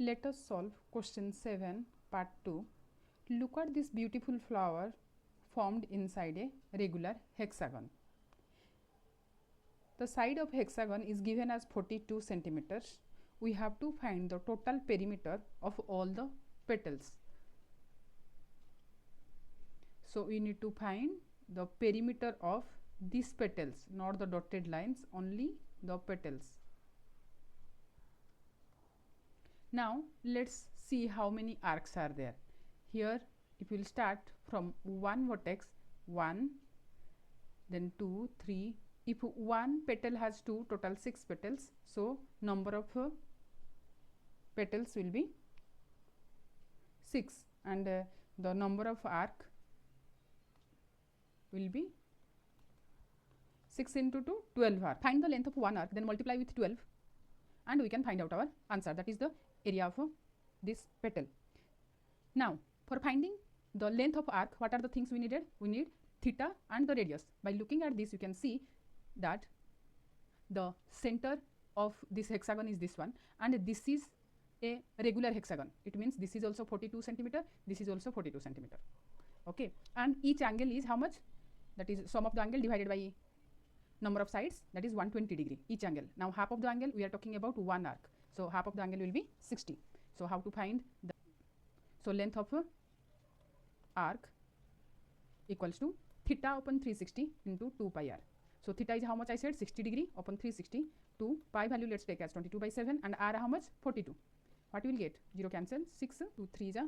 Let us solve question 7 part 2. Look at this beautiful flower formed inside a regular hexagon. The side of hexagon is given as 42 centimeters. We have to find the total perimeter of all the petals. So we need to find the perimeter of these petals, not the dotted lines, only the petals. Now let's see how many arcs are there. Here if we will start from one vertex, 1, then 2, 3. If one petal has 2, total 6 petals, so number of petals will be 6, and the number of arc will be 6 into 2, 12 arc. Find the length of one arc, then multiply with 12 and we can find out our answer, that is the area of this petal. Now for finding the length of arc, what are the things we needed? We need theta and the radius. By looking at this, you can see that the center of this hexagon is this one, and this is a regular hexagon. It means this is also 42 centimeter, this is also 42 centimeter. Okay, and each angle is how much? That is sum of the angle divided by number of sides, that is 120 degree each angle. Now half of the angle, we are talking about one arc, so half of the angle will be 60. So how to find the, so length of arc equals to theta upon 360 into 2 pi r. So theta is how much? I said 60 degree upon 360. 2 pi value let's take as 22/7, and r how much? 42. What you will get? 0 cancel, 6, 2 3 ja,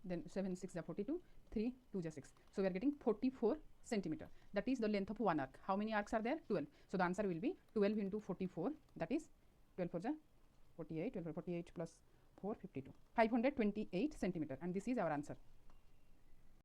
then 7 6 ja 42, 3 2 ja 6. So we are getting 44 centimeter. That is the length of one arc. How many arcs are there? 12. So the answer will be 12 into 44, that is 12 4 ja 48, 12 48 plus 4 52, 528 centimeter, and this is our answer.